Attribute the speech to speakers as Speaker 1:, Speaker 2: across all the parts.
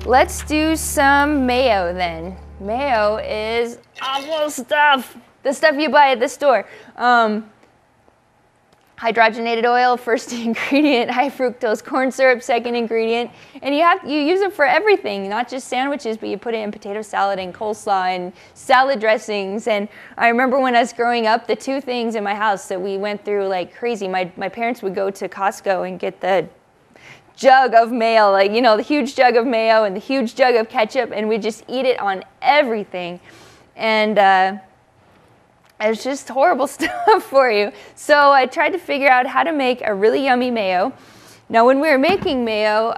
Speaker 1: let's do some mayo then. Mayo is awful stuff. The stuff you buy at the store. Hydrogenated oil, first ingredient. High fructose corn syrup, second ingredient. And you use it for everything, not just sandwiches, but you put it in potato salad and coleslaw and salad dressings. And I remember when I was growing up, the two things in my house that we went through like crazy. My parents would go to Costco and get the jug of mayo, like, you know, the huge jug of mayo and the huge jug of ketchup, and we'd just eat it on everything. And it's just horrible stuff for you. So I tried to figure out how to make a really yummy mayo. Now, when we were making mayo,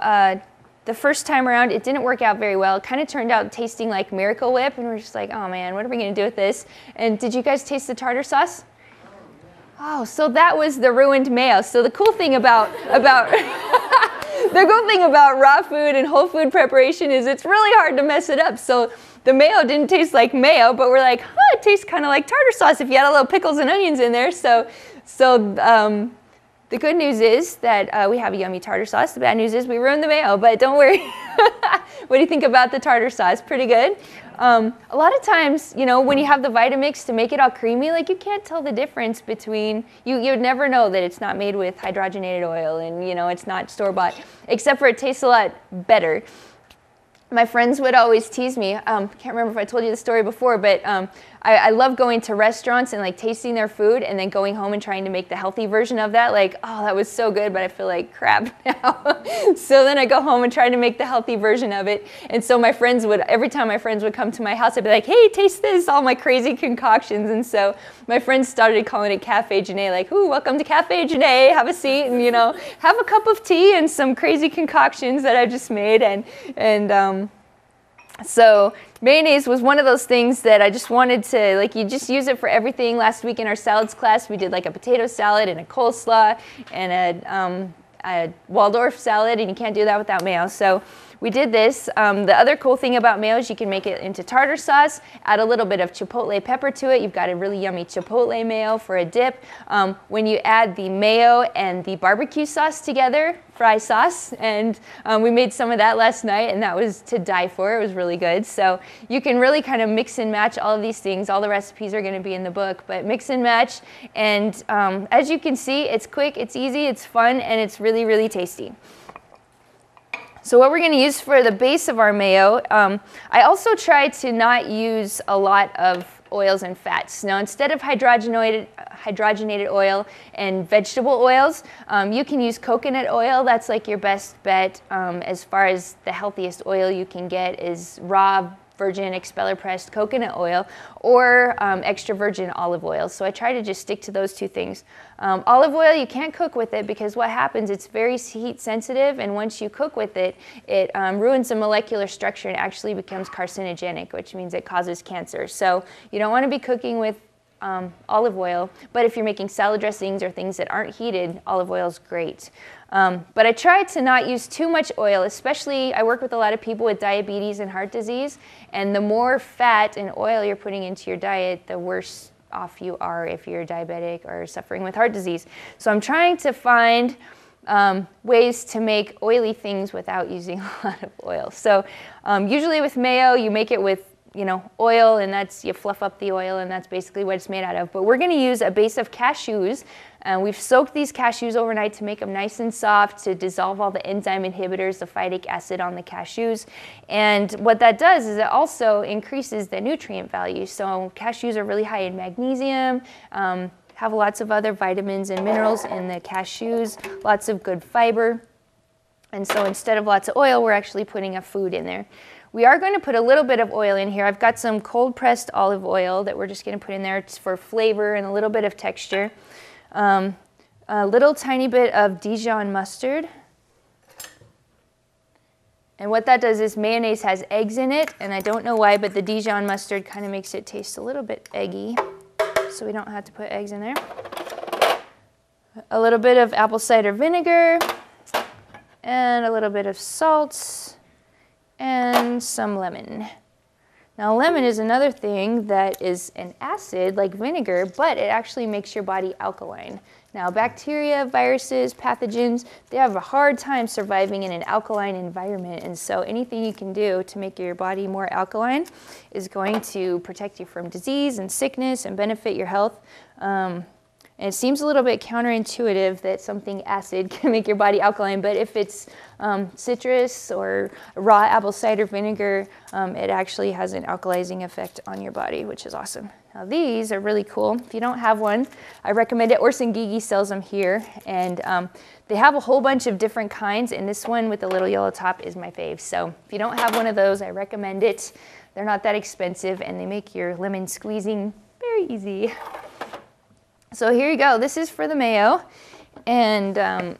Speaker 1: the first time around, it didn't work out very well. It kind of turned out tasting like Miracle Whip, and we're just like, oh man, what are we gonna do with this? And did you guys taste the tartar sauce? Oh, so that was the ruined mayo. So the cool thing about the cool thing about raw food and whole food preparation is it's really hard to mess it up. So the mayo didn't taste like mayo, but we're like, huh, it tastes kind of like tartar sauce if you had a little pickles and onions in there. So the good news is that we have a yummy tartar sauce. The bad news is we ruined the mayo, but don't worry. What do you think about the tartar sauce? Pretty good. A lot of times, you know, when you have the Vitamix to make it all creamy, like you can't tell the difference between, you'd never know that it's not made with hydrogenated oil and, you know, it's not store-bought, except for it tastes a lot better. My friends would always tease me. Can't remember if I told you the story before, but I love going to restaurants and like tasting their food and then going home and trying to make the healthy version of that. Like, oh, that was so good, but I feel like crap now. So then I go home and try to make the healthy version of it. And so my friends would, every time my friends would come to my house, I'd be like, hey, taste this, all my crazy concoctions. And so my friends started calling it Cafe Janae, like, ooh, welcome to Cafe Janae, have a seat and, you know, have a cup of tea and some crazy concoctions that I just made. So mayonnaise was one of those things that I just wanted to, like, you just use it for everything. Last week in our salads class, we did like a potato salad and a coleslaw and a Waldorf salad, and you can't do that without mayo. So we did this. The other cool thing about mayo is you can make it into tartar sauce, add a little bit of chipotle pepper to it. You've got a really yummy chipotle mayo for a dip. When you add the mayo and the barbecue sauce together, fry sauce, and we made some of that last night, and that was to die for. It was really good. So you can really kind of mix and match all of these things. All the recipes are going to be in the book, but mix and match. And as you can see, it's quick, it's easy, it's fun, and it's really, really tasty. So what we're going to use for the base of our mayo, I also try to not use a lot of oils and fats. Now, instead of hydrogenated oil and vegetable oils, you can use coconut oil. That's like your best bet. As far as the healthiest oil you can get is raw virgin expeller pressed coconut oil or extra virgin olive oil. So I try to just stick to those two things. Olive oil, you can't cook with it because what happens, it's very heat sensitive, and once you cook with it, it ruins the molecular structure and actually becomes carcinogenic, which means it causes cancer. So you don't want to be cooking with olive oil, but if you're making salad dressings or things that aren't heated, olive oil is great. But I try to not use too much oil, especially I work with a lot of people with diabetes and heart disease, and the more fat and oil you're putting into your diet, the worse off you are if you're diabetic or suffering with heart disease. So I'm trying to find ways to make oily things without using a lot of oil. So usually with mayo, you make it with oil, and that's, you fluff up the oil, and that's basically what it's made out of. But we're going to use a base of cashews. We've soaked these cashews overnight to make them nice and soft, to dissolve all the enzyme inhibitors, the phytic acid on the cashews. And what that does is it also increases the nutrient value. So cashews are really high in magnesium, have lots of other vitamins and minerals in the cashews, lots of good fiber. And so instead of lots of oil, we're actually putting a food in there. We are going to put a little bit of oil in here. I've got some cold pressed olive oil that we're just going to put in there for flavor and a little bit of texture. A little tiny bit of Dijon mustard. And what that does is mayonnaise has eggs in it, and I don't know why, but the Dijon mustard kind of makes it taste a little bit eggy, so we don't have to put eggs in there. A little bit of apple cider vinegar, and a little bit of salt, and some lemon. Now lemon is another thing that is an acid like vinegar, but it actually makes your body alkaline. Now bacteria, viruses, pathogens, they have a hard time surviving in an alkaline environment, and so anything you can do to make your body more alkaline is going to protect you from disease and sickness and benefit your health. And it seems a little bit counterintuitive that something acid can make your body alkaline, but if it's citrus or raw apple cider vinegar, it actually has an alkalizing effect on your body, which is awesome. Now these are really cool. If you don't have one, I recommend it. Orson Gigi sells them here, and they have a whole bunch of different kinds, and this one with the little yellow top is my fave. So if you don't have one of those, I recommend it. They're not that expensive, and they make your lemon squeezing very easy. So here you go. This is for the mayo, and I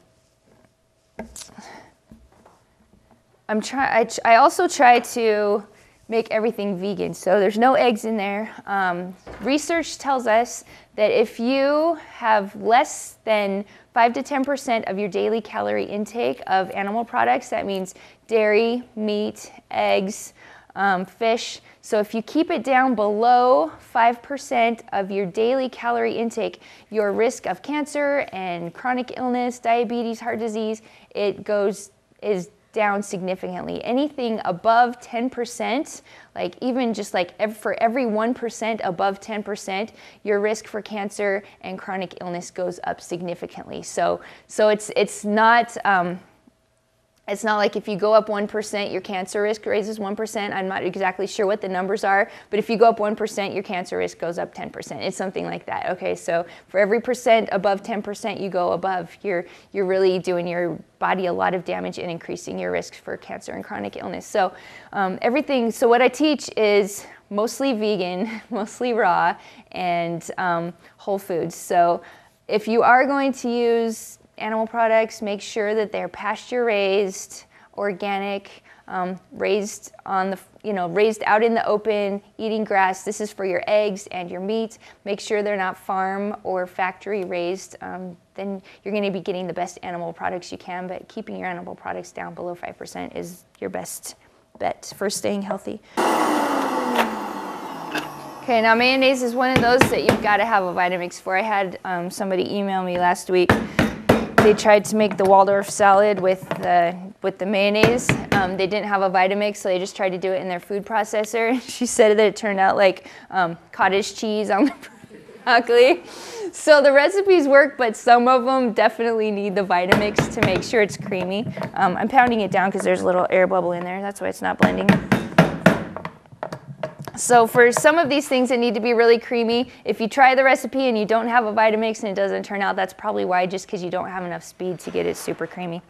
Speaker 1: also try to make everything vegan, so there's no eggs in there. Research tells us that if you have less than 5 to 10% of your daily calorie intake of animal products, that means dairy, meat, eggs, fish. So if you keep it down below 5% of your daily calorie intake, your risk of cancer and chronic illness, diabetes, heart disease, is down significantly. Anything above 10%, like even just like for every 1% above 10%, your risk for cancer and chronic illness goes up significantly. So it's not like if you go up 1%, your cancer risk raises 1%. I'm not exactly sure what the numbers are, but if you go up 1%, your cancer risk goes up 10%. It's something like that. Okay, so for every percent above 10% you go above, you're really doing your body a lot of damage and increasing your risk for cancer and chronic illness. So so what I teach is mostly vegan, mostly raw, and whole foods. So if you are going to use animal products, make sure that they're pasture raised, organic, raised raised out in the open, eating grass. This is for your eggs and your meat. Make sure they're not farm or factory raised. Then you're going to be getting the best animal products you can, but keeping your animal products down below 5% is your best bet for staying healthy. Okay, now mayonnaise is one of those that you've got to have a Vitamix for. I had somebody email me last week. They tried to make the Waldorf salad with the mayonnaise. They didn't have a Vitamix, so they just tried to do it in their food processor. She said that it turned out like cottage cheese on the broccoli. So the recipes work, but some of them definitely need the Vitamix to make sure it's creamy. I'm pounding it down because there's a little air bubble in there. That's why it's not blending. So for some of these things that need to be really creamy, if you try the recipe and you don't have a Vitamix and it doesn't turn out, that's probably why, just because you don't have enough speed to get it super creamy.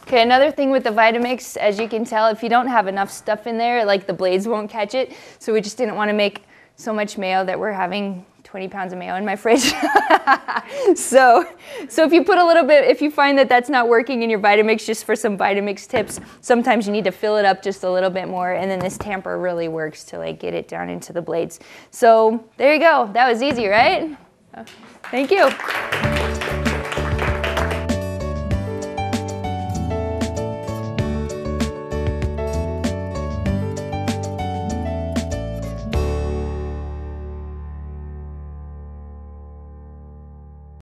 Speaker 1: Okay, another thing with the Vitamix, as you can tell, if you don't have enough stuff in there, like the blades won't catch it. So we just didn't want to make so much mayo that we're having 20 pounds of mayo in my fridge. So if you put a little bit, if you find that that's not working in your Vitamix, just for some Vitamix tips, sometimes you need to fill it up just a little bit more, and then this tamper really works to like get it down into the blades. So there you go. That was easy, right? Thank you.